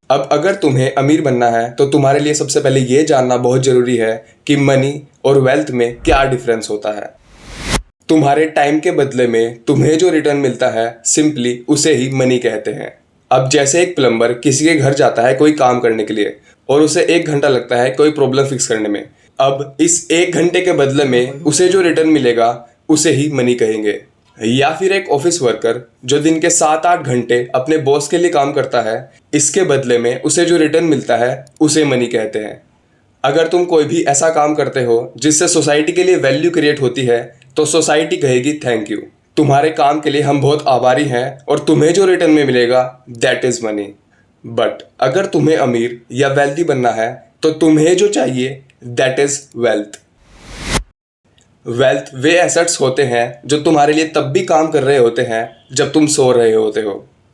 अब अगर तुम्हें अमीर बनना है तो तुम्हारे लिए सबसे पहले ये जानना बहुत ज़रूरी है कि मनी और वेल्थ में क्या डिफरेंस होता है। तुम्हारे टाइम के बदले में तुम्हें जो रिटर्न मिलता है सिंपली उसे ही मनी कहते हैं। अब जैसे एक प्लम्बर किसी के घर जाता है कोई काम करने के लिए और उसे 1 घंटा लगता है कोई प्रॉब्लम फिक्स करने में। अब इस 1 घंटे के बदले में उसे जो रिटर्न मिलेगा उसे ही मनी कहेंगे। या फिर एक ऑफिस वर्कर जो दिन के 7-8 घंटे अपने बॉस के लिए काम करता है, इसके बदले में उसे जो रिटर्न मिलता है उसे मनी कहते हैं। अगर तुम कोई भी ऐसा काम करते हो जिससे सोसाइटी के लिए वैल्यू क्रिएट होती है तो सोसाइटी कहेगी थैंक यू, तुम्हारे काम के लिए हम बहुत आभारी हैं और तुम्हें जो रिटर्न में मिलेगा दैट इज मनी। बट अगर तुम्हें अमीर या वेल्दी बनना है तो तुम्हें जो चाहिए that is wealth. Wealth way assets होते हैं जो तुम्हारे लिए तब भी काम कर रहे होते हैं जब तुम सो रहे होते हो।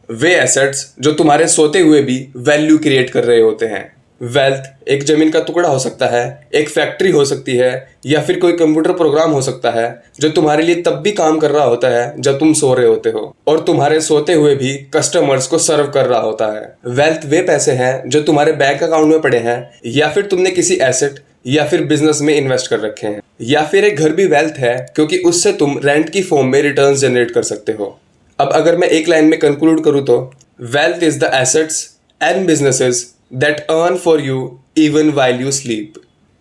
वे एसेट्स जो तुम्हारे सोते हुए भी वैल्यू क्रिएट कर रहे होते हैं। वेल्थ एक जमीन का टुकड़ा हो सकता है, एक फैक्ट्री हो सकती है, या फिर कोई कंप्यूटर प्रोग्राम हो सकता है जो तुम्हारे लिए तब भी काम कर रहा होता है जब तुम सो रहे होते हो और तुम्हारे सोते हुए भी कस्टमर्स को सर्व कर रहा होता है। वेल्थ वे पैसे हैं जो तुम्हारे बैंक अकाउंट में पड़े हैं या फिर तुमने किसी एसेट या फिर बिजनेस में इन्वेस्ट कर रखे हैं। या फिर एक घर भी वेल्थ है क्योंकि उससे तुम रेंट की फॉर्म में रिटर्न्स जनरेट कर सकते हो। अब अगर मैं एक लाइन में कंक्लूड करूँ तो wealth is the assets and businesses that earn for you even while you sleep.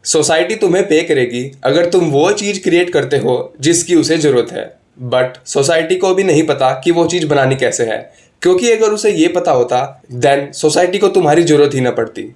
Society तुम्हें पे करेगी अगर तुम वो चीज क्रिएट करते हो जिसकी उसे जरूरत है, बट सोसाइटी को भी नहीं पता कि वो चीज बनानी कैसे है, क्योंकि अगर उसे ये पता होता देन सोसाइटी को तुम्हारी जरूरत ही ना पड़ती।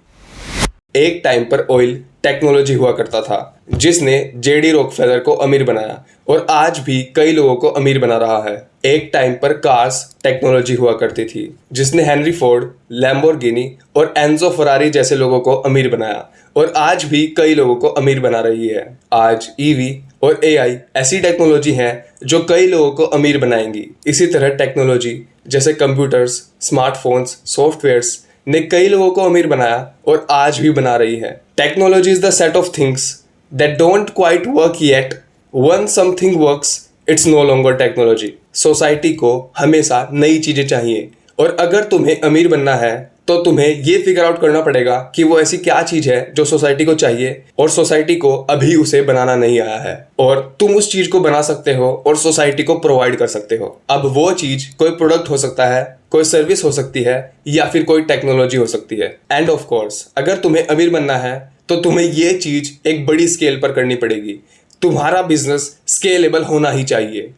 एक टाइम पर ऑयल टेक्नोलॉजी हुआ करता था जिसने जेडी रॉकफेलर को अमीर बनाया और आज भी कई लोगों को अमीर बना रहा है। एक टाइम पर कार्स टेक्नोलॉजी हुआ करती थी जिसने हेनरी फोर्ड, लैम्बोर्गिनी और एंजो फरारी जैसे लोगों को अमीर बनाया और आज भी कई लोगों को अमीर बना रही है। आज ईवी और एआई ऐसी टेक्नोलॉजी है जो कई लोगों को अमीर बनाएंगी। इसी तरह टेक्नोलॉजी जैसे कंप्यूटर्स, स्मार्टफोन्स, सॉफ्टवेयर्स ने कई लोगों को अमीर बनाया और आज भी बना रही है। Technology is the set of things that don't quite work yet. One something works it's no longer technology. Society को हमेशा नई चीजें चाहिए और अगर तुम्हें अमीर बनना है तो तुम्हें ये फिगर आउट करना पड़ेगा कि वो ऐसी क्या चीज है जो सोसाइटी को चाहिए और सोसाइटी को अभी उसे बनाना नहीं आया है, और तुम उस चीज को बना सकते हो और सोसाइटी को प्रोवाइड कर सकते हो। अब वो चीज कोई प्रोडक्ट हो सकता है, कोई सर्विस हो सकती है, या फिर कोई टेक्नोलॉजी हो सकती है। एंड ऑफ कोर्स अगर तुम्हें अमीर बनना है तो तुम्हें ये चीज एक बड़ी स्केल पर करनी पड़ेगी। तुम्हारा बिजनेस स्केलेबल होना ही चाहिए।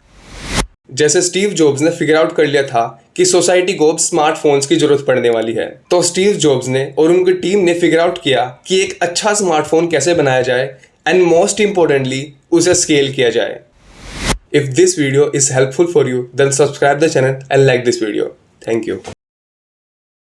जैसे स्टीव जॉब्स ने फिगर आउट कर लिया था कि सोसाइटी को अब स्मार्टफोन्स की जरूरत पड़ने वाली है, तो स्टीव जॉब्स ने और उनकी टीम ने फिगर आउट किया कि एक अच्छा स्मार्टफोन कैसे बनाया जाए एंड मोस्ट इंपॉर्टेंटली उसे स्केल किया जाए। If this video is helpful for you then subscribe the channel and like this video. Thank you.